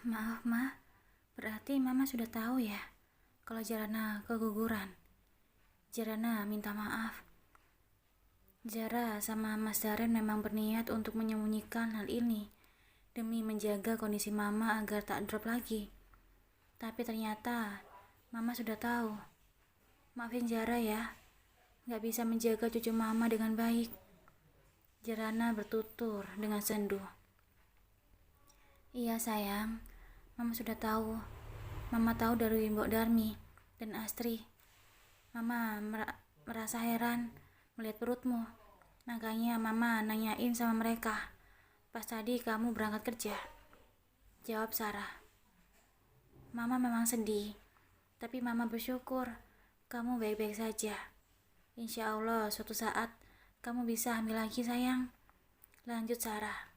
Maaf, Ma. Berarti Mama sudah tahu ya kalau Jarana keguguran. Jarana minta maaf. Jara sama Mas Daren memang berniat untuk menyembunyikan hal ini demi menjaga kondisi Mama agar tak drop lagi. Tapi ternyata Mama sudah tahu. Maafin Jara ya, gak bisa menjaga cucu Mama dengan baik. Jarana bertutur dengan sendu. Iya sayang, Mama sudah tahu. Mama tahu dari Mbok Darmi dan Astri. Mama merasa heran melihat perutmu. Makanya Mama nanyain sama mereka. Pas tadi kamu berangkat kerja. Jawab Sarah. Mama memang sedih, tapi Mama bersyukur kamu baik-baik saja. Insya Allah suatu saat kamu bisa hamil lagi sayang. Lanjut Sarah.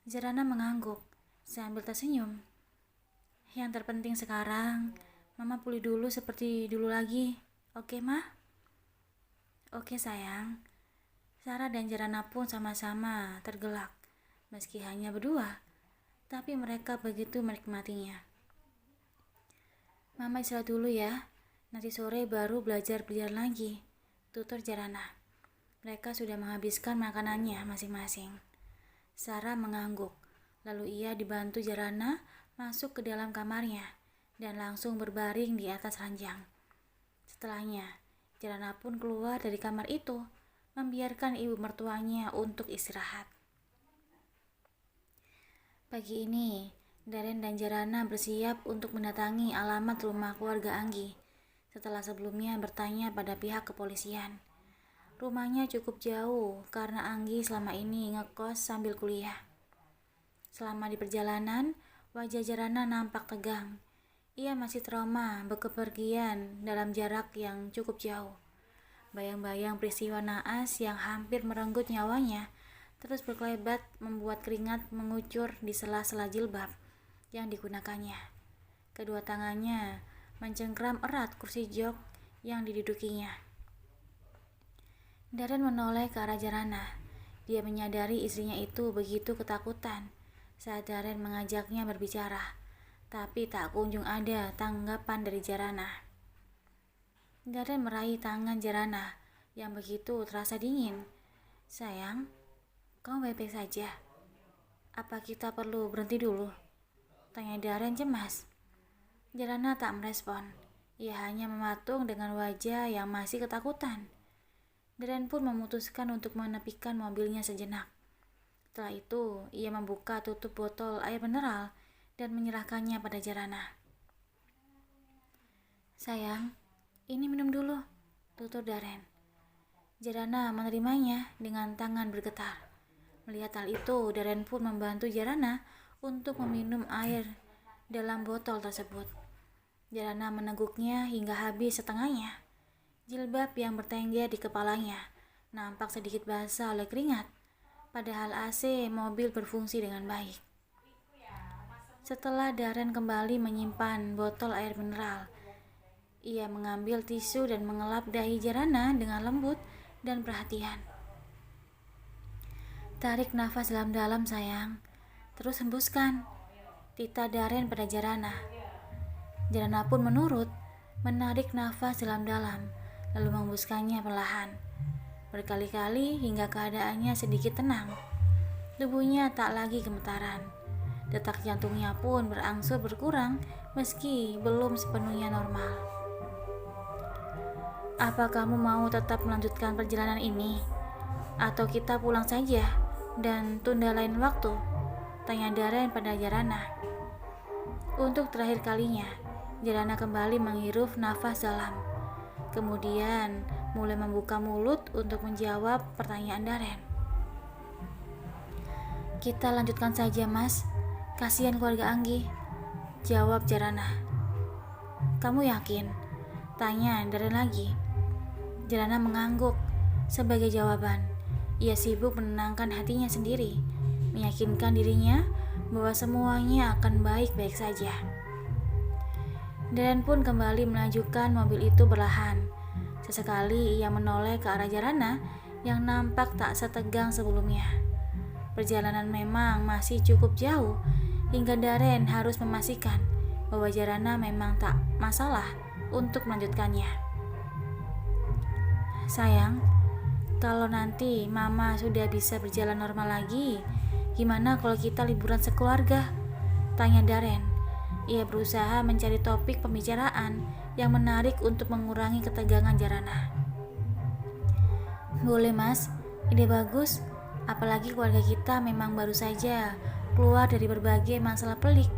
Jarana mengangguk sambil tersenyum. Yang terpenting sekarang, Mama pulih dulu seperti dulu lagi. Oke, Ma? Oke, sayang. Sarah dan Jarana pun sama-sama tergelak. Meski hanya berdua, tapi mereka begitu menikmatinya. Mama istirahat dulu ya. Nanti sore baru belajar berjalan lagi. Tutur Jarana. Mereka sudah menghabiskan makanannya masing-masing. Sarah mengangguk. Lalu ia dibantu Jarana masuk ke dalam kamarnya dan langsung berbaring di atas ranjang. Setelahnya, Jarana pun keluar dari kamar itu, membiarkan ibu mertuanya untuk istirahat. Pagi ini, Daren dan Jarana bersiap untuk mendatangi alamat rumah keluarga Anggi setelah sebelumnya bertanya pada pihak kepolisian. Rumahnya cukup jauh karena Anggi selama ini ngekos sambil kuliah. Selama di perjalanan, wajah Jarana nampak tegang. Ia masih trauma bepergian dalam jarak yang cukup jauh. Bayang-bayang peristiwa naas yang hampir merenggut nyawanya terus berkelebat membuat keringat mengucur di sela-sela jilbab yang digunakannya. Kedua tangannya mencengkram erat kursi jok yang didudukinya. Daren menoleh ke arah Jarana. Dia menyadari istrinya itu begitu ketakutan saat Daren mengajaknya berbicara, tapi tak kunjung ada tanggapan dari Jarana. Daren meraih tangan Jarana yang begitu terasa dingin. Sayang, kamu baik-baik saja? Apa kita perlu berhenti dulu? Tanya Daren cemas. Jarana tak merespon. Ia hanya mematung dengan wajah yang masih ketakutan. Daren pun memutuskan untuk menepikan mobilnya sejenak. Setelah itu, ia membuka tutup botol air mineral dan menyerahkannya pada Jarana. Sayang, ini minum dulu, tutur Daren. Jarana menerimanya dengan tangan bergetar. Melihat hal itu, Daren pun membantu Jarana untuk meminum air dalam botol tersebut. Jarana meneguknya hingga habis setengahnya. Jilbab yang bertengger di kepalanya nampak sedikit basah oleh keringat, padahal AC mobil berfungsi dengan baik. Setelah Daren kembali menyimpan botol air mineral, ia mengambil tisu dan mengelap dahi Jarana dengan lembut dan perhatian. Tarik nafas dalam-dalam sayang, terus hembuskan, titah Daren pada Jarana. Jarana pun menurut, menarik nafas dalam-dalam, lalu menghembuskannya perlahan, berkali-kali hingga keadaannya sedikit tenang. Tubuhnya tak lagi gemetaran. Detak jantungnya pun berangsur berkurang meski belum sepenuhnya normal. Apa kamu mau tetap melanjutkan perjalanan ini? Atau kita pulang saja dan tunda lain waktu? Tanya Daren pada Jarana. Untuk terakhir kalinya, Jarana kembali menghirup nafas dalam. Kemudian mulai membuka mulut untuk menjawab pertanyaan Daren. Kita lanjutkan saja mas, kasihan keluarga Anggi, jawab Jarana. Kamu yakin? Tanya Daren lagi. Jarana mengangguk sebagai jawaban. Ia sibuk menenangkan hatinya sendiri, meyakinkan dirinya bahwa semuanya akan baik-baik saja. Daren pun kembali melajukan mobil itu perlahan. Sesekali ia menoleh ke arah Jarana yang nampak tak setegang sebelumnya. Perjalanan memang masih cukup jauh hingga Darren harus memastikan bahwa Jarana memang tak masalah untuk melanjutkannya. Sayang, kalau nanti Mama sudah bisa berjalan normal lagi, gimana kalau kita liburan sekeluarga? Tanya Darren. Ia berusaha mencari topik pembicaraan yang menarik untuk mengurangi ketegangan Jarana. Boleh Mas, ide bagus. Apalagi keluarga kita memang baru saja keluar dari berbagai masalah pelik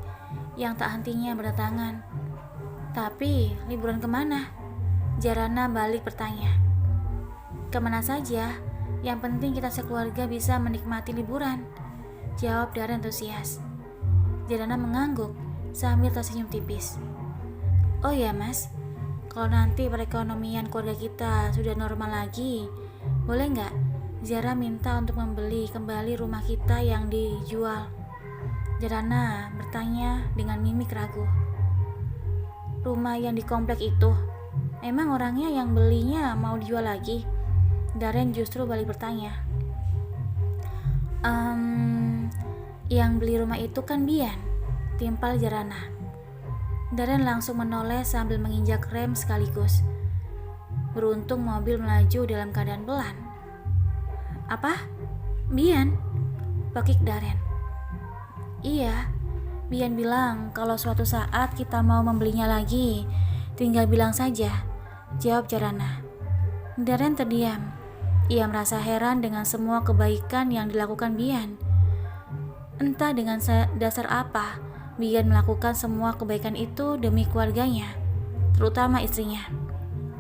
yang tak hentinya berdatangan. Tapi liburan kemana? Jarana balik bertanya. Kemana saja, yang penting kita sekeluarga bisa menikmati liburan, jawab Darren antusias. Jarana mengangguk sambil tersenyum tipis. Oh ya Mas, kalau nanti perekonomian keluarga kita sudah normal lagi, boleh nggak Zara minta untuk membeli kembali rumah kita yang dijual? Jarana bertanya dengan mimik ragu. Rumah yang di komplek itu, emang orangnya yang belinya mau dijual lagi? Darren justru balik bertanya. Yang beli rumah itu kan Bian, timpal Jarana. Darren langsung menoleh sambil menginjak rem sekaligus. Beruntung mobil melaju dalam keadaan pelan. Apa? Bian? Pakik Darren. Iya, Bian bilang kalau suatu saat kita mau membelinya lagi, tinggal bilang saja, jawab Jarana. Darren terdiam. Ia merasa heran dengan semua kebaikan yang dilakukan Bian. Entah dengan dasar apa Bian melakukan semua kebaikan itu demi keluarganya, terutama istrinya,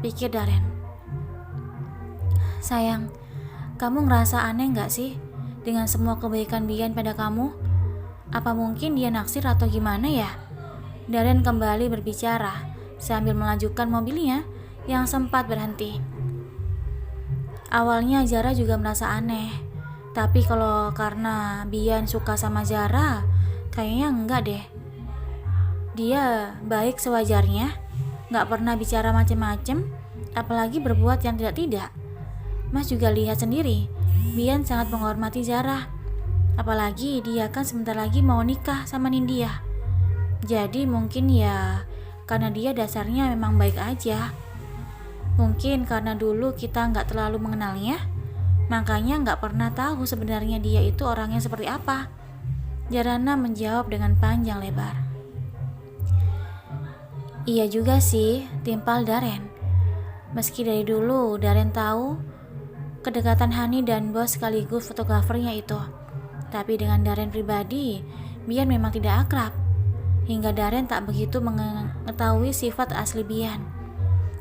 pikir Darren. Sayang, kamu ngerasa aneh gak sih dengan semua kebaikan Bian pada kamu? Apa mungkin dia naksir atau gimana ya? Darren kembali berbicara sambil melanjutkan mobilnya yang sempat berhenti. Awalnya Zara juga merasa aneh, tapi kalau karena Bian suka sama Zara, kayaknya enggak deh. Dia baik sewajarnya, gak pernah bicara macem-macem, apalagi berbuat yang tidak-tidak. Mas juga lihat sendiri, Bian sangat menghormati Zara. Apalagi dia kan sebentar lagi mau nikah sama Nindya. Jadi mungkin ya karena dia dasarnya memang baik aja. Mungkin karena dulu kita nggak terlalu mengenalnya, makanya nggak pernah tahu sebenarnya dia itu orangnya seperti apa. Jarana menjawab dengan panjang lebar. Iya juga sih, timpal Darren. Meski dari dulu Darren tahu kedekatan Hani dan bos sekaligus fotografernya itu, tapi dengan Darren pribadi, Bian memang tidak akrab. Hingga Darren tak begitu mengetahui sifat asli Bian.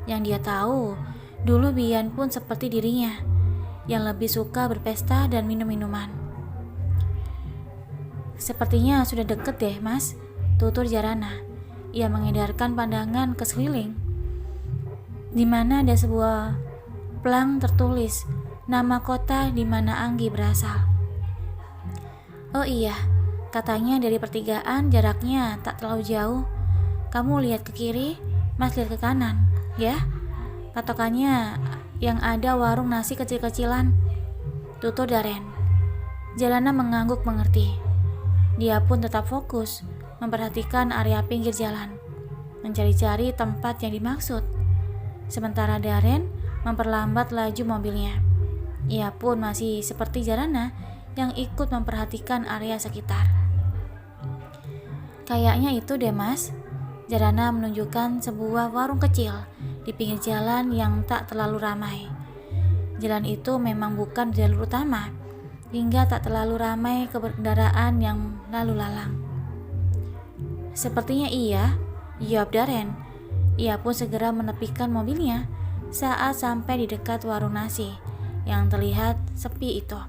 Yang dia tahu, dulu Bian pun seperti dirinya, yang lebih suka berpesta dan minum-minuman. Sepertinya sudah deket deh Mas, tutur Jarana. Ia mengedarkan pandangan ke sekeliling, di mana ada sebuah plang tertulis nama kota di mana Anggi berasal. Oh iya, katanya dari pertigaan jaraknya tak terlalu jauh. Kamu lihat ke kiri, Mas lihat ke kanan, ya. Patokannya yang ada warung nasi kecil-kecilan, tutur Darren. Jarana mengangguk mengerti. Dia pun tetap fokus memperhatikan area pinggir jalan, mencari-cari tempat yang dimaksud. Sementara Darren memperlambat laju mobilnya. Ia pun masih seperti Jarana yang ikut memperhatikan area sekitar. Kayaknya itu deh Mas. Jarana menunjukkan sebuah warung kecil di pinggir jalan yang tak terlalu ramai. Jalan itu memang bukan jalur utama, hingga tak terlalu ramai kendaraan yang lalu lalang. Sepertinya iya, jawab Darren. Ia pun segera menepikan mobilnya saat sampai di dekat warung nasi yang terlihat sepi itu.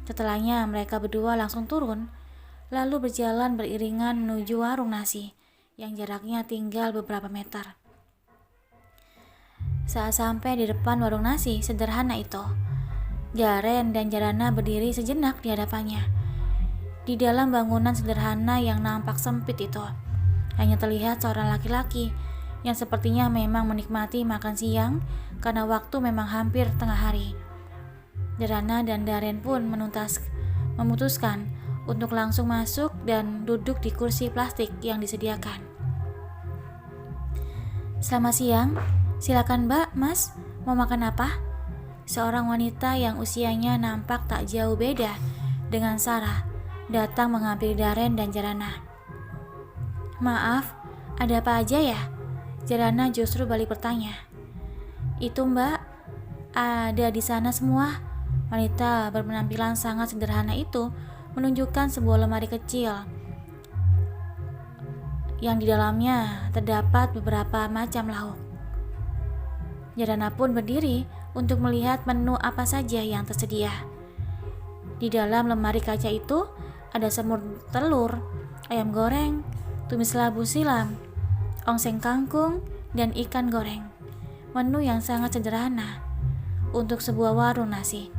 Setelahnya mereka berdua langsung turun, lalu berjalan beriringan menuju warung nasi yang jaraknya tinggal beberapa meter. Saat sampai di depan warung nasi sederhana itu, Darren dan Jarana berdiri sejenak di hadapannya. Di dalam bangunan sederhana yang nampak sempit itu, hanya terlihat seorang laki-laki yang sepertinya memang menikmati makan siang karena waktu memang hampir tengah hari. Jarana dan Darren pun memutuskan untuk langsung masuk dan duduk di kursi plastik yang disediakan. "Selamat siang, silakan Mbak, Mas, mau makan apa?" Seorang wanita yang usianya nampak tak jauh beda dengan Sarah datang menghampiri Darren dan Jarana. "Maaf, ada apa aja ya?" Jarana justru balik bertanya. "Itu Mbak, ada di sana semua." Wanita berpenampilan sangat sederhana itu menunjukkan sebuah lemari kecil yang di dalamnya terdapat beberapa macam lauk. Jarana pun berdiri untuk melihat menu apa saja yang tersedia. Di dalam lemari kaca itu ada semur telur, ayam goreng, tumis labu silam, ongseng kangkung, dan ikan goreng. Menu yang sangat sederhana untuk sebuah warung nasi.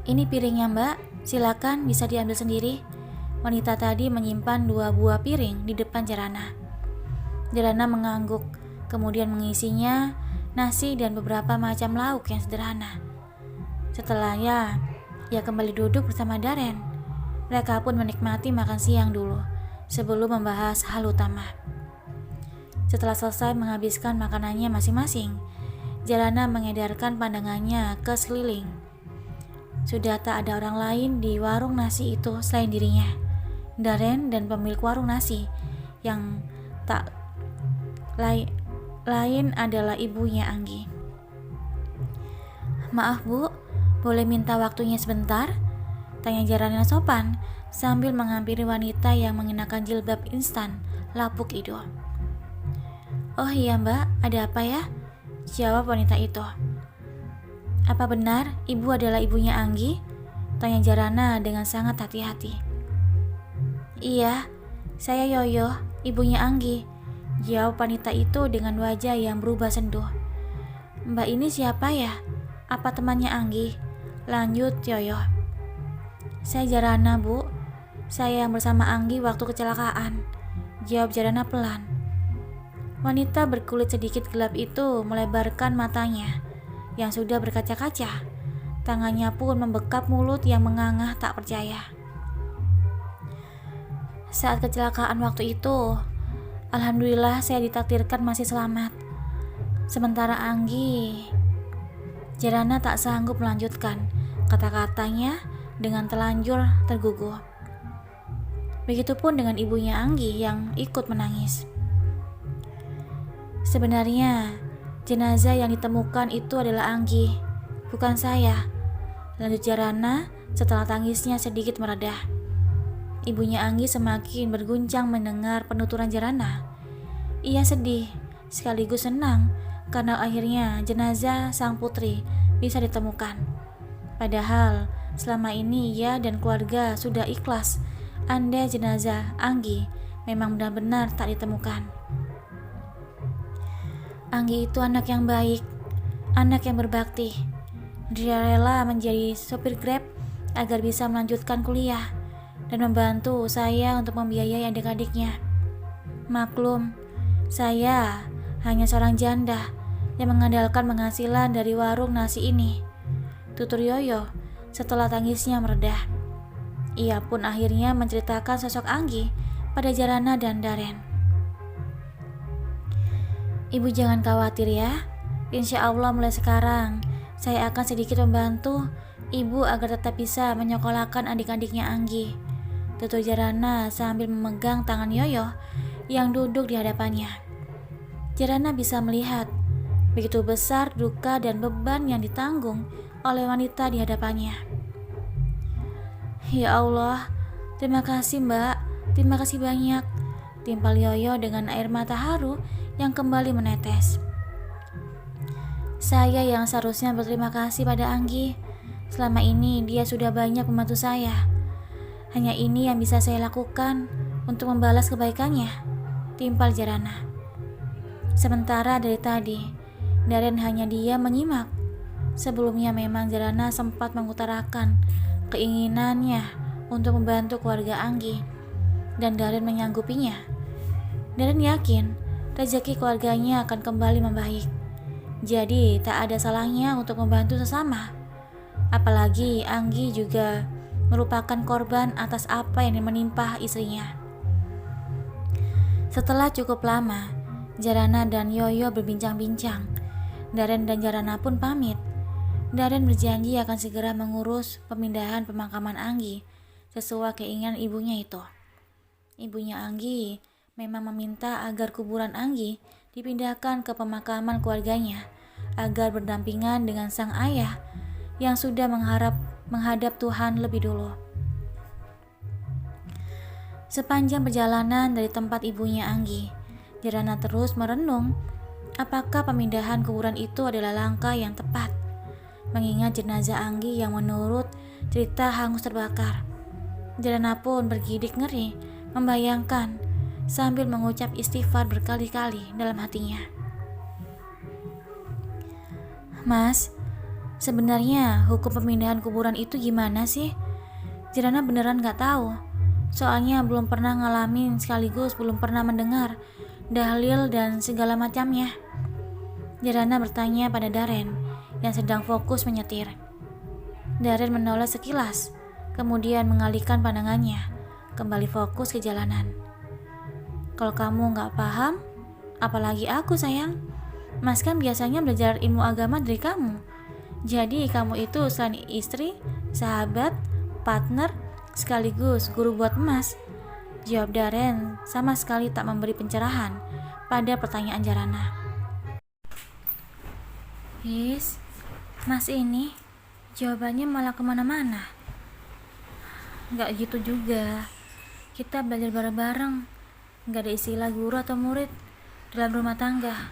"Ini piringnya Mbak, silakan bisa diambil sendiri." Wanita tadi menyimpan 2 buah piring di depan Jarana. Jarana mengangguk, kemudian mengisinya nasi dan beberapa macam lauk yang sederhana. Setelahnya, ia kembali duduk bersama Darren. Mereka pun menikmati makan siang dulu, sebelum membahas hal utama. Setelah selesai menghabiskan makanannya masing-masing, Jarana mengedarkan pandangannya ke sekeliling. Sudah tak ada orang lain di warung nasi itu selain dirinya, Darren, dan pemilik warung nasi yang tak lain adalah ibunya Anggi. "Maaf Bu, boleh minta waktunya sebentar?" tanya Jarana sopan sambil menghampiri wanita yang mengenakan jilbab instan lapuk itu. "Oh iya Mbak, ada apa ya?" jawab wanita itu. "Apa benar ibu adalah ibunya Anggi?" tanya Jarana dengan sangat hati-hati. "Iya, saya Yoyo, ibunya Anggi," jawab wanita itu dengan wajah yang berubah senduh. "Mbak ini siapa ya? Apa temannya Anggi?" lanjut Yoyo. "Saya Jarana Bu, saya yang bersama Anggi waktu kecelakaan," jawab Jarana pelan. Wanita berkulit sedikit gelap itu melebarkan matanya yang sudah berkaca-kaca. Tangannya pun membekap mulut yang mengangah tak percaya. "Saat kecelakaan waktu itu, alhamdulillah saya ditakdirkan masih selamat. Sementara Anggi..." Jarana tak sanggup melanjutkan kata-katanya dengan telanjur terguguh. Begitupun dengan ibunya Anggi yang ikut menangis. "Sebenarnya jenazah yang ditemukan itu adalah Anggi, bukan saya," lanjut Jarana setelah tangisnya sedikit meredah. Ibunya Anggi semakin berguncang mendengar penuturan Jarana. Ia sedih sekaligus senang karena akhirnya jenazah sang putri bisa ditemukan. Padahal selama ini ia dan keluarga sudah ikhlas andai jenazah Anggi memang benar-benar tak ditemukan. Anggi itu anak yang baik, anak yang berbakti. Dia rela menjadi sopir Grab agar bisa melanjutkan kuliah dan membantu saya untuk membiayai adik-adiknya. Maklum, saya hanya seorang janda yang mengandalkan penghasilan dari warung nasi ini, tutur Yoyo setelah tangisnya meredah. Ia pun akhirnya menceritakan sosok Anggi pada Jarana dan Darren. "Ibu jangan khawatir ya, insya Allah mulai sekarang saya akan sedikit membantu ibu agar tetap bisa menyekolahkan adik-adiknya Anggi," tutur Jarana sambil memegang tangan Yoyo yang duduk di hadapannya. Jarana bisa melihat begitu besar duka dan beban yang ditanggung oleh wanita di hadapannya. "Ya Allah, terima kasih Mbak, terima kasih banyak," timpal Yoyo dengan air mata haru yang kembali menetes. "Saya yang seharusnya berterima kasih pada Anggi. Selama ini dia sudah banyak membantu saya. Hanya ini yang bisa saya lakukan untuk membalas kebaikannya," timpal Jarana. Sementara dari tadi, Darren hanya diam menyimak. Sebelumnya memang Jarana sempat mengutarakan keinginannya untuk membantu keluarga Anggi, dan Darren menyanggupinya. Darren yakin rezeki keluarganya akan kembali membaik. Jadi tak ada salahnya untuk membantu sesama. Apalagi Anggi juga merupakan korban atas apa yang menimpa istrinya. Setelah cukup lama, Jarana dan Yoyo berbincang-bincang. Daren dan Jarana pun pamit. Daren berjanji akan segera mengurus pemindahan pemakaman Anggi sesuai keinginan ibunya itu. Ibunya Anggi memang meminta agar kuburan Anggi dipindahkan ke pemakaman keluarganya agar berdampingan dengan sang ayah yang sudah menghadap Tuhan lebih dulu. Sepanjang perjalanan dari tempat ibunya Anggi, Jarana terus merenung apakah pemindahan kuburan itu adalah langkah yang tepat, mengingat jenazah Anggi yang menurut cerita hangus terbakar. Jarana pun bergidik ngeri membayangkan sambil mengucap istighfar berkali-kali dalam hatinya. Mas, sebenarnya hukum pemindahan kuburan itu gimana sih? Jarana beneran gak tahu. Soalnya belum pernah ngalamin sekaligus belum pernah mendengar dalil dan segala macamnya. Jarana bertanya pada Daren yang sedang fokus menyetir. Daren menoleh sekilas, kemudian mengalihkan pandangannya, kembali fokus ke jalanan. Kalau kamu gak paham, apalagi aku sayang. Mas kan biasanya belajar ilmu agama dari kamu. Jadi kamu itu selain istri, sahabat, partner, sekaligus guru buat Mas. Jawab Daren sama sekali tak memberi pencerahan pada pertanyaan Jarana. Mas ini jawabannya malah kemana-mana. Gak gitu juga. Kita belajar bareng-bareng. Gak ada istilah guru atau murid dalam rumah tangga,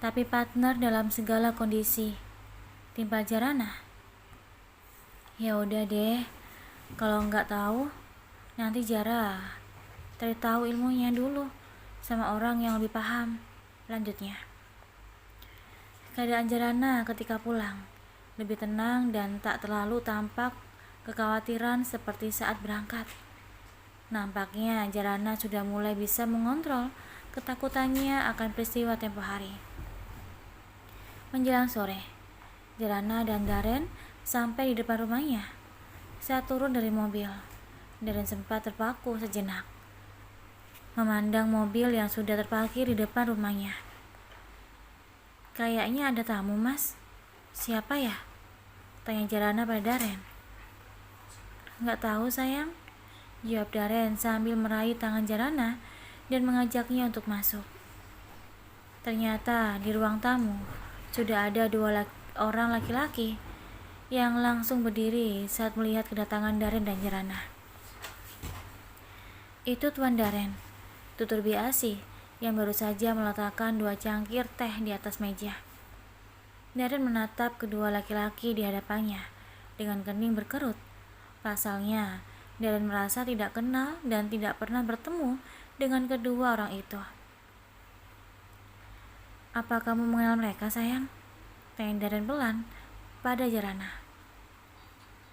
tapi partner dalam segala kondisi. Timpal Jarana. Ya udah deh, kalau nggak tahu, nanti Jara cari tahu ilmunya dulu sama orang yang lebih paham. Lanjutnya. Keadaan Jarana ketika pulang lebih tenang dan tak terlalu tampak kekhawatiran seperti saat berangkat. Nampaknya Jarana sudah mulai bisa mengontrol ketakutannya akan peristiwa tempo hari. Menjelang sore, Jarana dan Daren sampai di depan rumahnya. Saat turun dari mobil, Daren sempat terpaku sejenak, memandang mobil yang sudah terparkir di depan rumahnya. Kayaknya ada tamu, Mas. Siapa ya? Tanya Jarana pada Daren. Nggak tahu sayang, jawab Daren sambil meraih tangan Jarana dan mengajaknya untuk masuk. Ternyata di ruang tamu sudah ada dua orang laki-laki yang langsung berdiri saat melihat kedatangan Daren dan Jarana. Itu Tuan Daren, tutur biasi yang baru saja meletakkan 2 cangkir teh di atas meja. Daren menatap kedua laki-laki di hadapannya dengan kening berkerut. Pasalnya, Daren merasa tidak kenal dan tidak pernah bertemu dengan kedua orang itu. Apa kamu mengenal mereka, sayang? Tanya Daren pelan pada Jarana.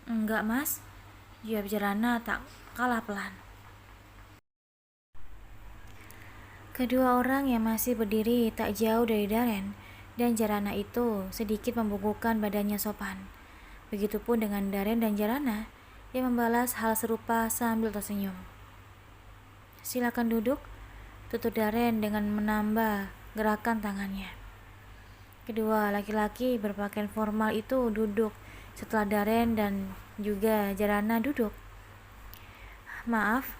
Enggak, Mas, jawab Jarana tak kalah pelan. Kedua orang yang masih berdiri tak jauh dari Daren dan Jarana itu sedikit membungkukkan badannya sopan. Begitupun dengan Daren dan Jarana yang membalas hal serupa sambil tersenyum. Silakan duduk, tutur Daren dengan menambah gerakan tangannya. Kedua laki-laki berpakaian formal itu duduk setelah Daren dan juga Jarana duduk. Maaf,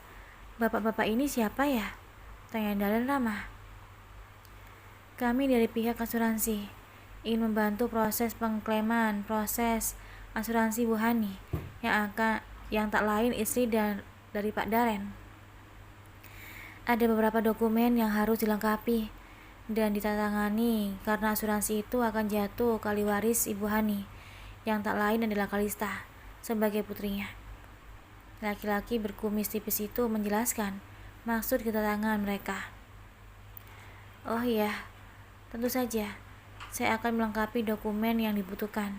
bapak-bapak ini siapa ya? Tanya Daren ramah. Kami dari pihak asuransi ingin membantu proses pengklaiman proses asuransi Bu Hani yang tak lain istri dari Pak Daren. Ada beberapa dokumen yang harus dilengkapi dan ditandatangani karena asuransi itu akan jatuh ke ahli waris Ibu Hani yang tak lain adalah Kalista sebagai putrinya. Laki-laki berkumis tipis itu menjelaskan maksud kedatangan mereka. Oh iya, tentu saja saya akan melengkapi dokumen yang dibutuhkan.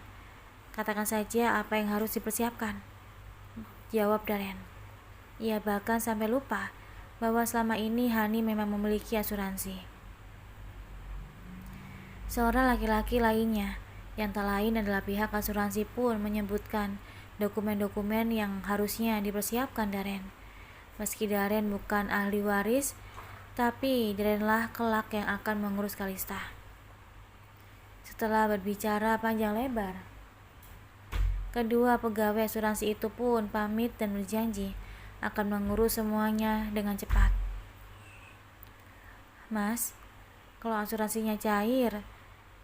Katakan saja apa yang harus dipersiapkan, jawab Daren. Ia bahkan sampai lupa bahwa selama ini Hani memang memiliki asuransi. Seorang laki-laki lainnya yang tak lain adalah pihak asuransi pun menyebutkan dokumen-dokumen yang harusnya dipersiapkan Daren. Meski Daren bukan ahli waris, tapi Darenlah kelak yang akan mengurus Kalista. Setelah berbicara panjang lebar, kedua pegawai asuransi itu pun pamit dan berjanji akan mengurus semuanya dengan cepat. Mas, kalau asuransinya cair,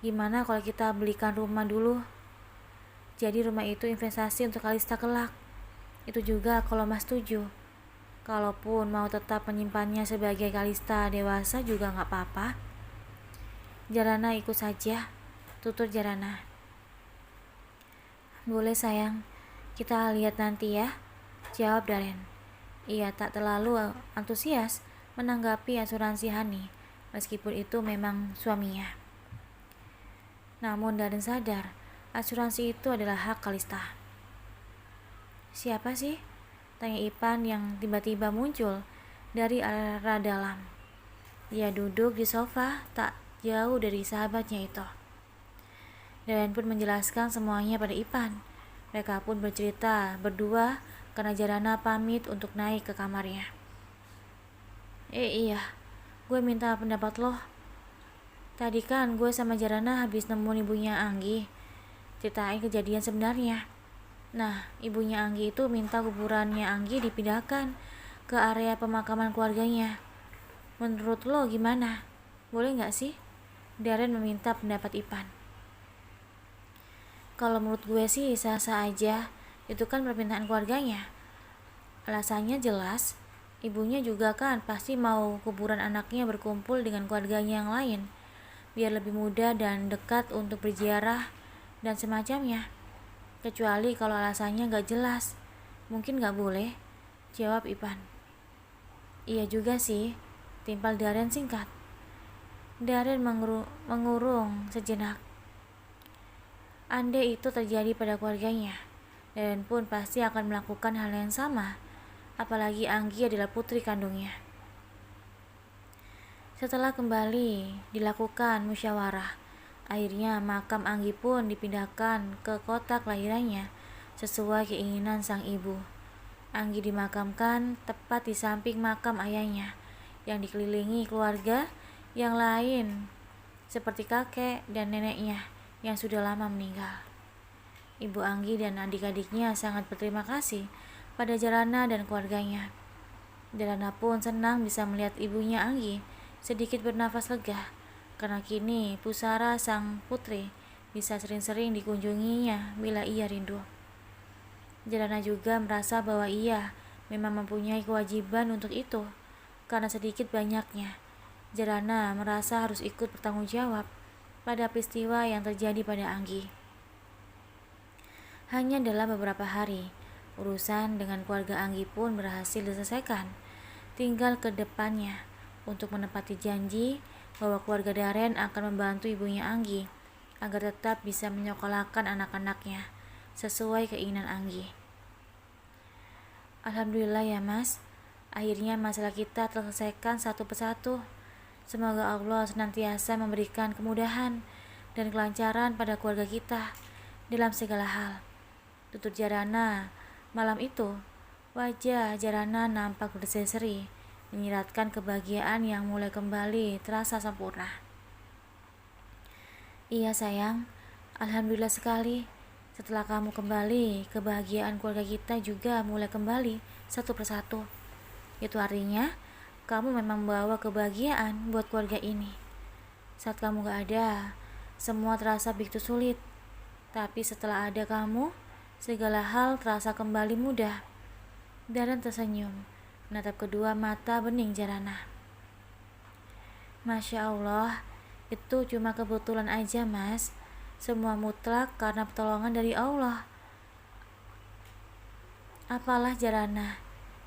gimana kalau kita belikan rumah dulu? Jadi rumah itu investasi untuk Kalista kelak. Itu juga kalau Mas setuju. Kalaupun mau tetap menyimpannya sebagai Kalista dewasa juga gak apa-apa. Jarana ikut saja, tutur Jarana. Boleh sayang, kita lihat nanti ya, jawab Daren. Ia tak terlalu antusias menanggapi asuransi Hani, meskipun itu memang suaminya. Namun Daren sadar, asuransi itu adalah hak Kalista. Siapa sih? Tanya Ipan yang tiba-tiba muncul dari arah dalam. Dia duduk di sofa tak jauh dari sahabatnya itu. Daren pun menjelaskan semuanya pada Ipan. Mereka pun bercerita berdua karena Jarana pamit untuk naik ke kamarnya. Iya, gue minta pendapat lo. Tadi kan gue sama Jarana habis nemuin ibunya Anggi. Ceritain kejadian sebenarnya. Nah, ibunya Anggi itu minta kuburannya Anggi dipindahkan ke area pemakaman keluarganya. Menurut lo gimana? Boleh gak sih? Daren meminta pendapat Ipan. Kalau menurut gue sih sah-sah aja. Itu kan permintaan keluarganya. Alasannya jelas. Ibunya juga kan pasti mau kuburan anaknya berkumpul dengan keluarganya yang lain, biar lebih mudah dan dekat untuk berziarah dan semacamnya. Kecuali kalau alasannya gak jelas. Mungkin gak boleh, jawab Ipan. Iya juga sih, timpal Daren singkat. Daren mengurung sejenak. Andai itu terjadi pada keluarganya, Daren pun pasti akan melakukan hal yang sama. Apalagi Anggi adalah putri kandungnya. Setelah kembali dilakukan musyawarah, akhirnya makam Anggi pun dipindahkan ke kota kelahirannya sesuai keinginan sang ibu. Anggi dimakamkan tepat di samping makam ayahnya yang dikelilingi keluarga yang lain seperti kakek dan neneknya yang sudah lama meninggal. Ibu Anggi dan adik-adiknya sangat berterima kasih pada Jarana dan keluarganya. Jarana pun senang bisa melihat ibunya Anggi sedikit bernafas lega, karena kini pusara sang putri bisa sering-sering dikunjunginya bila ia rindu. Jarana juga merasa bahwa ia memang mempunyai kewajiban untuk itu, karena sedikit banyaknya Jarana merasa harus ikut bertanggung jawab pada peristiwa yang terjadi pada Anggi. Hanya dalam beberapa hari, urusan dengan keluarga Anggi pun berhasil diselesaikan. Tinggal ke depannya untuk menepati janji bahwa keluarga Daren akan membantu ibunya Anggi agar tetap bisa menyekolahkan anak-anaknya sesuai keinginan Anggi. Alhamdulillah ya Mas, akhirnya masalah kita terselesaikan satu persatu. Semoga Allah senantiasa memberikan kemudahan dan kelancaran pada keluarga kita dalam segala hal, tutur Jarana. Malam itu, wajah Jarana nampak berseri-seri, menyiratkan kebahagiaan yang mulai kembali terasa sempurna. Iya sayang, alhamdulillah sekali. Setelah kamu kembali, kebahagiaan keluarga kita juga mulai kembali satu persatu. Itu artinya kamu memang membawa kebahagiaan buat keluarga ini. Saat kamu gak ada, semua terasa begitu sulit. Tapi setelah ada kamu, segala hal terasa kembali mudah. Daren tersenyum, menatap kedua mata bening Jarana. Masya Allah, itu cuma kebetulan aja Mas. Semua mutlak karena pertolongan dari Allah. Apalah Jarana,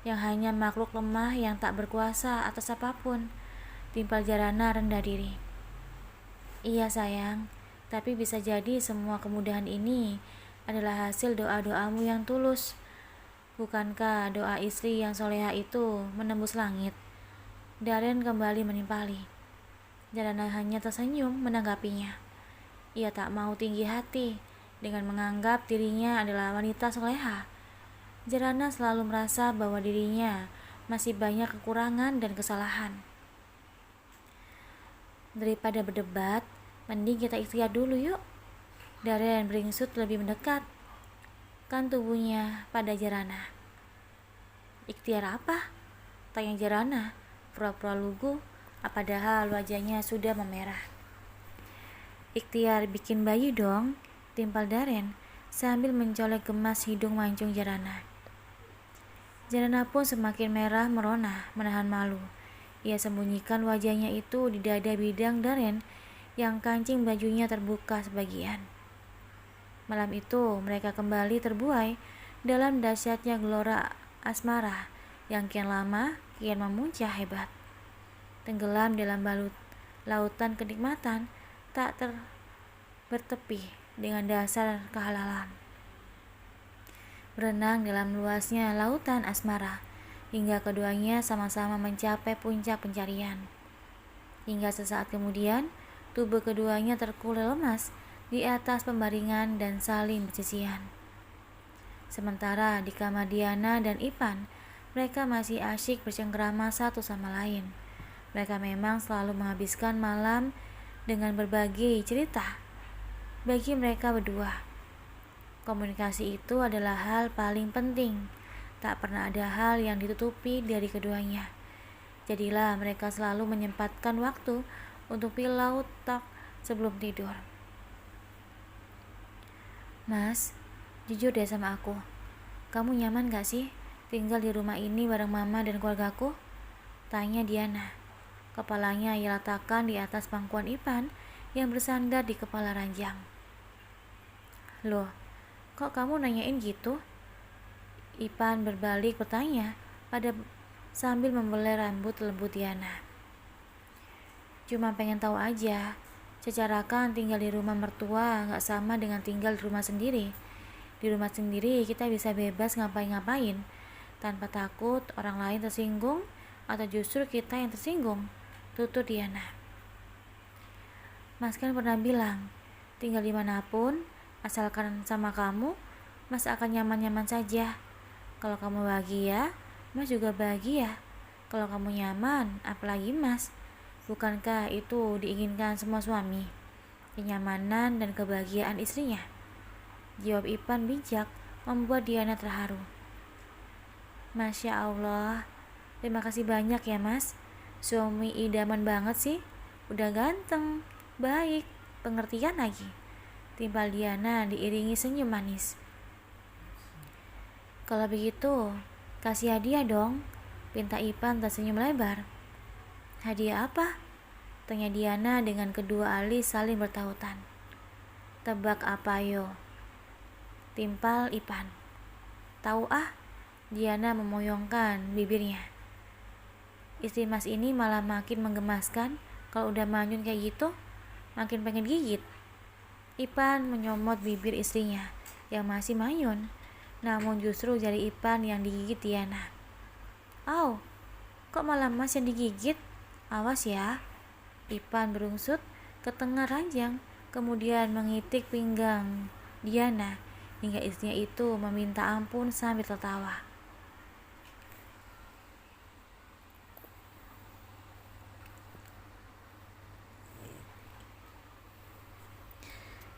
yang hanya makhluk lemah yang tak berkuasa atas apapun, timpal Jarana rendah diri. Iya sayang, tapi bisa jadi semua kemudahan ini adalah hasil doa-doamu yang tulus. Bukankah doa istri yang soleha itu menembus langit? Daren kembali menimpali. Jarana hanya tersenyum menanggapinya. Ia tak mau tinggi hati. dengan menganggap dirinya adalah wanita soleha. Jarana selalu merasa bahwa dirinya masih banyak kekurangan dan kesalahan. Daripada berdebat, mending kita ikhtiar dulu yuk. Darren beringsut lebih mendekat. Kan tubuhnya pada Jarana. Ikhtiar apa? Tanya Jarana, pura-pura lugu, padahal wajahnya sudah memerah. Ikhtiar bikin bayi dong, timpal Darren sambil mencolek gemas hidung mancung Jarana. Jarana pun semakin merah merona, menahan malu. Ia sembunyikan wajahnya itu di dada bidang Darren yang kancing bajunya terbuka sebagian. Malam itu mereka kembali terbuai dalam dahsyatnya gelora asmara yang kian lama kian memuncah hebat. Tenggelam dalam lautan kenikmatan tak bertepi dengan dasar kehalalan. Berenang dalam luasnya lautan asmara hingga keduanya sama-sama mencapai puncak pencarian. Hingga sesaat kemudian tubuh keduanya terkulai lemas di atas pembaringan dan saling bersisihan. Sementara di kamar Diana dan Ipan, mereka masih asyik bercengkrama satu sama lain. Mereka memang selalu menghabiskan malam dengan berbagai cerita. Bagi mereka berdua, komunikasi itu adalah hal paling penting. Tak pernah ada hal yang ditutupi dari keduanya. Jadilah mereka selalu menyempatkan waktu untuk pillow talk sebelum tidur. Mas, jujur deh sama aku. Kamu nyaman gak sih tinggal di rumah ini bareng mama dan keluargaku? Tanya Diana. Kepalanya ia letakkan di atas pangkuan Ipan yang bersandar di kepala ranjang. Loh, kok kamu nanyain gitu? Ipan berbalik bertanya sambil membelai rambut lembut Diana. Cuma pengen tahu aja, secara kan tinggal di rumah mertua gak sama dengan tinggal di rumah sendiri. Di rumah sendiri kita bisa bebas ngapain-ngapain, tanpa takut orang lain tersinggung atau justru kita yang tersinggung, tutur Diana. Mas kan pernah bilang, tinggal dimanapun, asalkan sama kamu, Mas akan nyaman-nyaman saja. Kalau kamu bahagia, Mas juga bahagia. Kalau kamu nyaman, apalagi Mas. Bukankah itu diinginkan semua suami? Kenyamanan dan kebahagiaan istrinya. Jawab Ipan bijak, membuat Diana terharu. Masya Allah, terima kasih banyak ya Mas. Suami idaman banget sih. Udah ganteng, baik, pengertian lagi. Timpal Diana diiringi senyum manis. Kalau begitu, kasih hadiah dong, pinta Ipan tersenyum lebar. Hadiah apa? Tanya Diana dengan kedua alis saling bertautan. Tebak apa yo? Timpal Ipan. Tahu ah, Diana memoyongkan bibirnya. Istri Mas ini malah makin menggemaskan. Kalau udah manyun kayak gitu, makin pengen gigit. Ipan menyomot bibir istrinya yang masih manyun. Namun justru jari Ipan yang digigit Diana. Au, kok malah Mas yang digigit? Awas ya. Ipan berungsut ke tengah ranjang, kemudian mengitik pinggang Diana hingga istrinya itu meminta ampun sambil tertawa.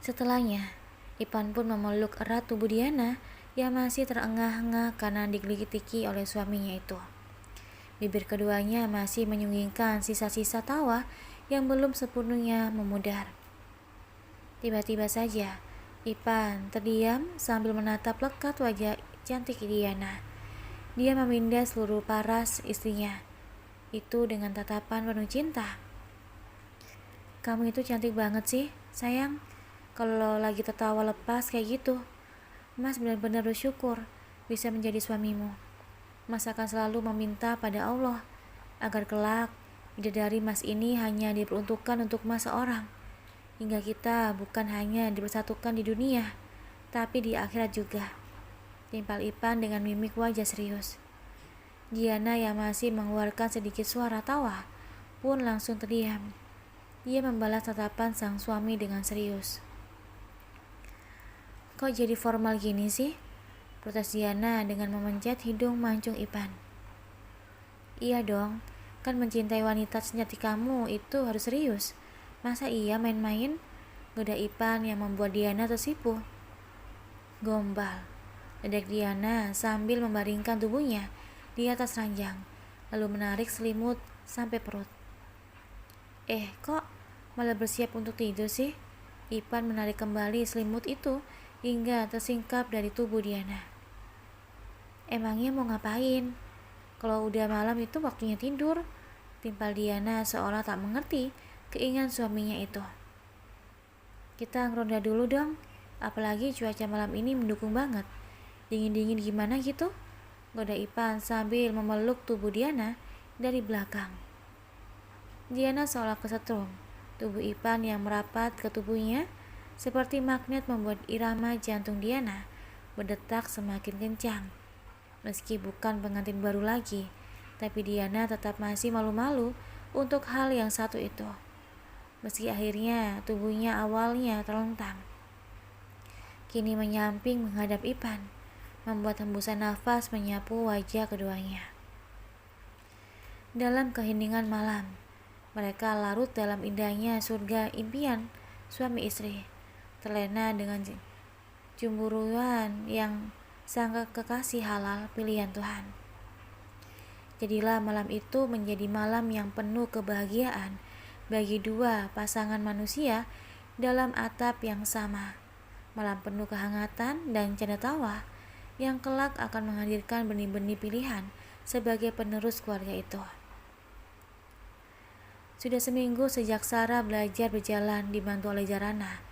Setelahnya, Ipan pun memeluk erat tubuh Diana yang masih terengah-engah karena digigit-gigit oleh suaminya itu. Bibir keduanya masih menyunggingkan sisa-sisa tawa yang belum sepenuhnya memudar. Tiba-tiba saja, Ipan terdiam sambil menatap lekat wajah cantik Diana. Dia memindah seluruh paras istrinya itu dengan tatapan penuh cinta. Kamu itu cantik banget sih, sayang. Kalau lagi tertawa lepas kayak gitu, Mas benar-benar bersyukur bisa menjadi suamimu. Mas akan selalu meminta pada Allah agar kelak bidadari Mas ini hanya diperuntukkan untuk Mas seorang, hingga kita bukan hanya dipersatukan di dunia, tapi di akhirat juga. Timpal Ipan dengan mimik wajah serius. Diana yang masih mengeluarkan sedikit suara tawa pun langsung terdiam. Dia membalas tatapan sang suami dengan serius. Kok jadi formal gini sih? Protes Diana dengan memencet hidung mancung Ipan. Iya dong, kan mencintai wanita sejati kamu itu harus serius. Masa iya main-main? Goda Ipan yang membuat Diana tersipu. Gombal, ledek Diana sambil membaringkan tubuhnya di atas ranjang, lalu menarik selimut sampai perut. Kok malah bersiap untuk tidur sih? Ipan menarik kembali selimut itu hingga tersingkap dari tubuh Diana. Emangnya mau ngapain? Kalau udah malam itu waktunya tidur, timpal Diana seolah tak mengerti keinginan suaminya itu. Kita ngeronda dulu dong, apalagi cuaca malam ini mendukung banget. Dingin-dingin gimana gitu? Goda Ipan sambil memeluk tubuh Diana dari belakang. Diana seolah kesetrum. Tubuh Ipan yang merapat ke tubuhnya seperti magnet membuat irama jantung Diana berdetak semakin kencang. Meski bukan pengantin baru lagi, tapi Diana tetap masih malu-malu untuk hal yang satu itu. Meski akhirnya tubuhnya awalnya terlentang, kini menyamping menghadap Ipan, membuat hembusan nafas menyapu wajah keduanya. Dalam keheningan malam, mereka larut dalam indahnya surga impian suami istri, terlena dengan cemburuan yang sang kekasih halal pilihan Tuhan. Jadilah malam itu menjadi malam yang penuh kebahagiaan bagi dua pasangan manusia dalam atap yang sama. Malam penuh kehangatan dan canda tawa yang kelak akan menghadirkan benih-benih pilihan sebagai penerus keluarga itu. Sudah seminggu sejak Sarah belajar berjalan dibantu oleh Jarana.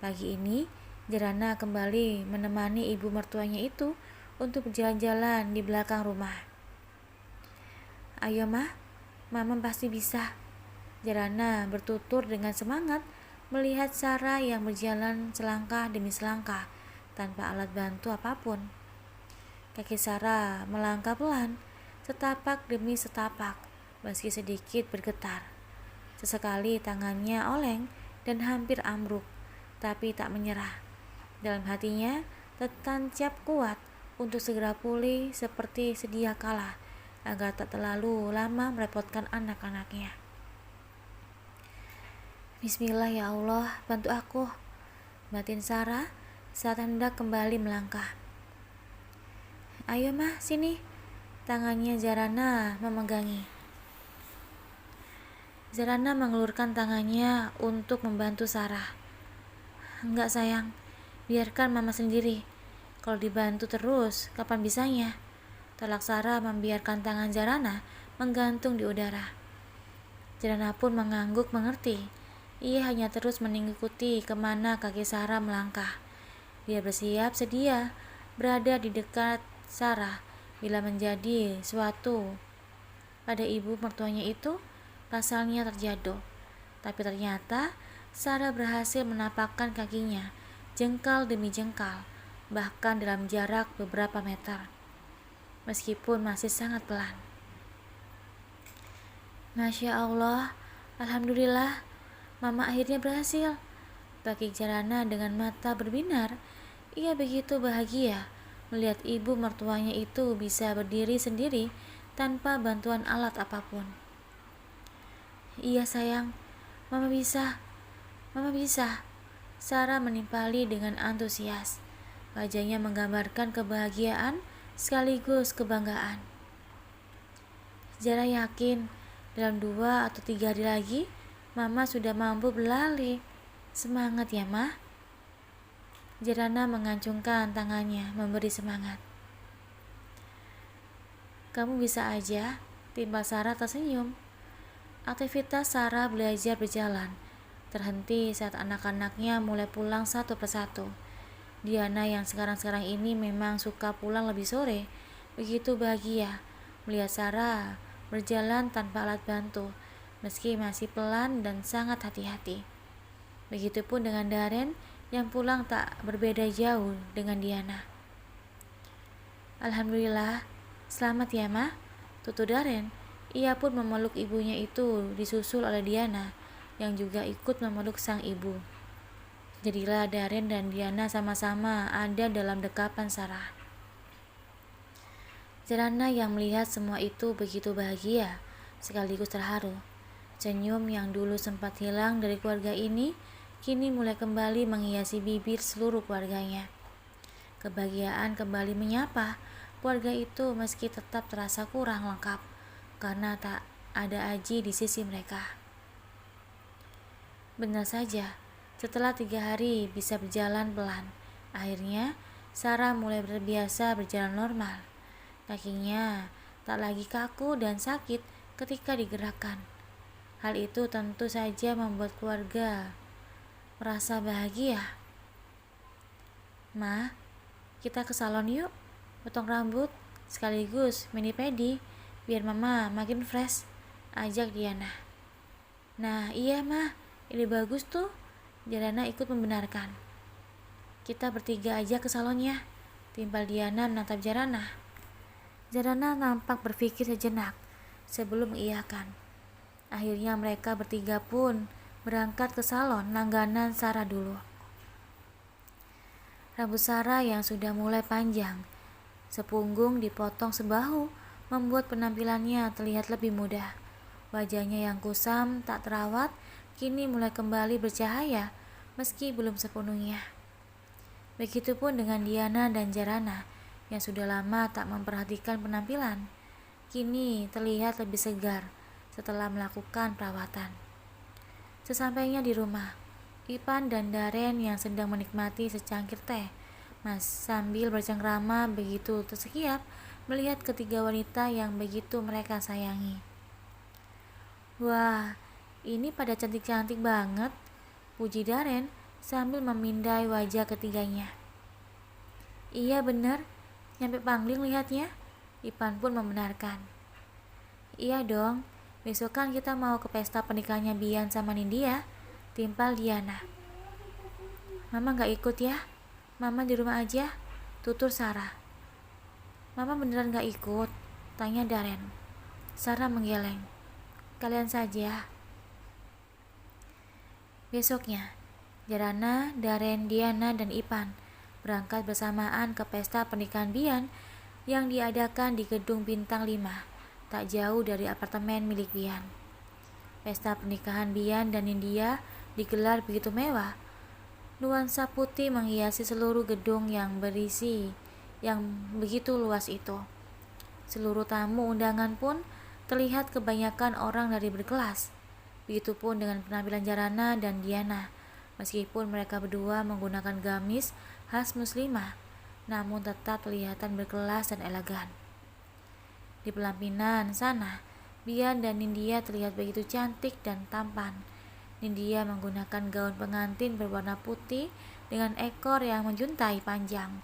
Pagi ini Jarana kembali menemani ibu mertuanya itu untuk berjalan-jalan di belakang rumah. Ayo mah, mama pasti bisa. Jarana bertutur dengan semangat melihat Sarah yang berjalan selangkah demi selangkah tanpa alat bantu apapun. Kaki Sarah melangkah pelan, setapak demi setapak, meski sedikit bergetar. Sesekali tangannya oleng dan hampir ambruk, tapi tak menyerah. Dalam hatinya tertancap kuat untuk segera pulih seperti sedia kala, agar tak terlalu lama merepotkan anak-anaknya. Bismillah ya Allah, bantu aku, batin Sarah saat hendak kembali melangkah. Ayo mah, sini. Tangannya Jarana memegangi. Jarana mengelurkan tangannya untuk membantu Sarah. Enggak sayang, biarkan mama sendiri. Kalau dibantu terus, kapan bisanya? Tolak Sarah membiarkan tangan Jarana menggantung di udara. Jarana pun mengangguk mengerti. Ia hanya terus mengikuti kemana kaki Sarah melangkah. Dia bersiap sedia berada di dekat Sarah bila menjadi suatu pada ibu mertuanya itu, pasalnya terjatuh. Tapi ternyata Sarah berhasil menapakkan kakinya jengkal demi jengkal, bahkan dalam jarak beberapa meter, meskipun masih sangat pelan. Masya Allah, alhamdulillah, mama akhirnya berhasil. Bagi Jarana dengan mata berbinar, ia begitu bahagia melihat ibu mertuanya itu bisa berdiri sendiri tanpa bantuan alat apapun. Iya sayang, mama bisa. Mama bisa. Sarah menimpali dengan antusias. Wajahnya menggambarkan kebahagiaan sekaligus kebanggaan. Zara yakin dalam 2 atau 3 hari lagi mama sudah mampu berlari. Semangat ya mah. Jarana mengancungkan tangannya memberi semangat. Kamu bisa aja, timbal Sarah tersenyum. Aktivitas Sarah belajar berjalan terhenti saat anak-anaknya mulai pulang satu persatu. Diana yang sekarang-sekarang ini memang suka pulang lebih sore, begitu bahagia melihat Sarah berjalan tanpa alat bantu, meski masih pelan dan sangat hati-hati. Begitupun dengan Darren yang pulang tak berbeda jauh dengan Diana. Alhamdulillah, selamat ya mah, tutur Darren. Ia pun memeluk ibunya itu disusul oleh Diana yang juga ikut memeluk sang ibu. Jadilah Daren dan Diana sama-sama ada dalam dekapan Sarah. Jarana yang melihat semua itu begitu bahagia, sekaligus terharu. Senyum yang dulu sempat hilang dari keluarga ini, kini mulai kembali menghiasi bibir seluruh keluarganya. Kebahagiaan kembali menyapa keluarga itu meski tetap terasa kurang lengkap, karena tak ada Aji di sisi mereka. Benar saja, setelah 3 hari bisa berjalan pelan, akhirnya Sarah mulai terbiasa berjalan normal. Kakinya tak lagi kaku dan sakit ketika digerakkan. Hal itu tentu saja membuat keluarga merasa bahagia. Ma, kita ke salon yuk, potong rambut sekaligus mani-pedi biar mama makin fresh, ajak Diana. Nah iya ma, ide bagus tuh. Jarana ikut membenarkan. Kita bertiga aja ke salonnya, timpal Diana menatap Jarana. Jarana nampak berpikir sejenak sebelum mengiyakan. Akhirnya mereka bertiga pun berangkat ke salon langganan Sarah dulu. Rambut Sarah yang sudah mulai panjang, sepunggung dipotong sebahu, membuat penampilannya terlihat lebih muda. Wajahnya yang kusam tak terawat kini mulai kembali bercahaya meski belum sepenuhnya. Begitupun dengan Diana dan Jarana yang sudah lama tak memperhatikan penampilan, kini terlihat lebih segar setelah melakukan perawatan. Sesampainya di rumah, Ipan dan Daren yang sedang menikmati secangkir teh sambil bercengkrama begitu tersekiap melihat ketiga wanita yang begitu mereka sayangi. Wah, ini pada cantik-cantik banget, puji Daren sambil memindai wajah ketiganya. Iya bener, nyampe pangling lihatnya, Ipan pun membenarkan. Iya dong, besok kan kita mau ke pesta pernikahannya Bian sama Nindya, timpal Diana. Mama gak ikut ya, mama di rumah aja, tutur Sarah. Mama beneran gak ikut, tanya Daren. Sarah menggeleng. Kalian saja. Besoknya, Jarana, Daren, Diana, dan Ipan berangkat bersamaan ke pesta pernikahan Bian yang diadakan di gedung bintang 5, tak jauh dari apartemen milik Bian. Pesta pernikahan Bian dan Nindya digelar begitu mewah. Nuansa putih menghiasi seluruh gedung yang begitu luas itu. Seluruh tamu undangan pun terlihat kebanyakan orang dari berkelas. Begitupun dengan penampilan Jarana dan Diana. Meskipun mereka berdua menggunakan gamis khas muslimah, namun tetap kelihatan berkelas dan elegan. Di pelampinan sana, Bian dan Nindya terlihat begitu cantik dan tampan. Nindya menggunakan gaun pengantin berwarna putih dengan ekor yang menjuntai panjang.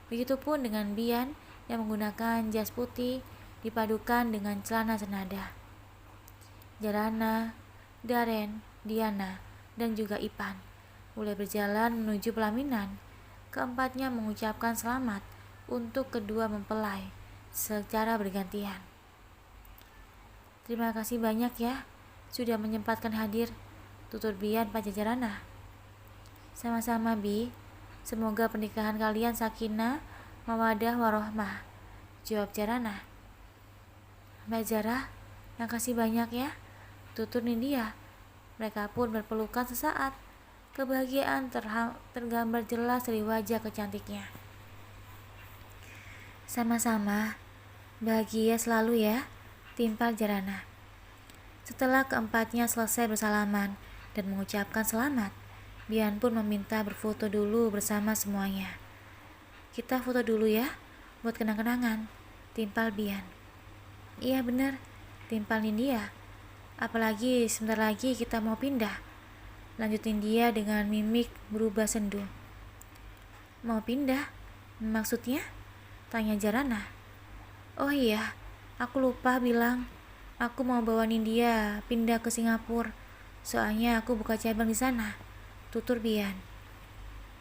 Begitupun dengan Bian yang menggunakan jas putih dipadukan dengan celana senada. Jarana, Daren, Diana, dan juga Ipan mulai berjalan menuju pelaminan. Keempatnya mengucapkan selamat untuk kedua mempelai secara bergantian. Terima kasih banyak ya sudah menyempatkan hadir, tutur Bian pada Jarana. Sama-sama Bi, semoga pernikahan kalian sakinah, mawadah warohmah, jawab Jarana. Mbak Jarah, makasih banyak ya, tutur Nindya. Mereka pun berpelukan sesaat. Kebahagiaan tergambar jelas dari wajah kecantiknya. Sama-sama, bahagia selalu ya, timpal Jarana. Setelah keempatnya selesai bersalaman dan mengucapkan selamat, Bian pun meminta berfoto dulu bersama semuanya. Kita foto dulu ya, buat kenang-kenangan, timpal Bian. Iya bener, timpal Nindya. Apalagi sebentar lagi kita mau pindah, lanjutin dia dengan mimik berubah sendu. Mau pindah? Maksudnya? Tanya Jarana. Oh iya, aku lupa bilang, aku mau bawa Nindya pindah ke Singapura. Soalnya aku buka cabang di sana, tutur Bian.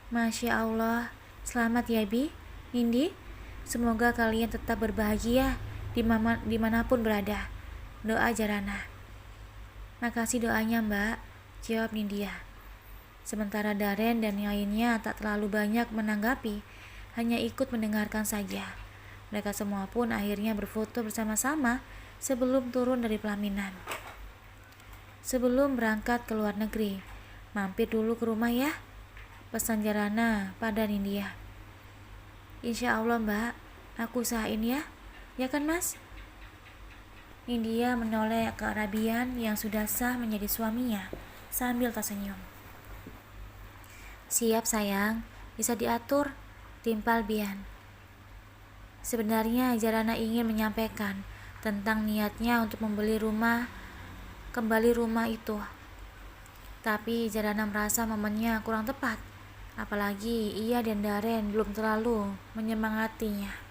Masya Allah, selamat ya Bi, Nindi. Semoga kalian tetap berbahagia dimanapun berada, doa Jarana. Makasih doanya Mbak, jawab Nindya. Sementara Daren dan lainnya tak terlalu banyak menanggapi, hanya ikut mendengarkan saja. Mereka semua pun akhirnya berfoto bersama-sama sebelum turun dari pelaminan. Sebelum berangkat ke luar negeri, mampir dulu ke rumah ya, pesan Jarana pada Nindya. Insya Allah mbak, aku usahain ya. Ya kan mas? Nindya menoleh ke Arabian yang sudah sah menjadi suaminya sambil tersenyum. Siap sayang, bisa diatur, timpal Bian. Sebenarnya Jarana ingin menyampaikan tentang niatnya untuk kembali rumah itu. Tapi Jarana merasa momennya kurang tepat, apalagi ia dan Daren belum terlalu menyemangatinya.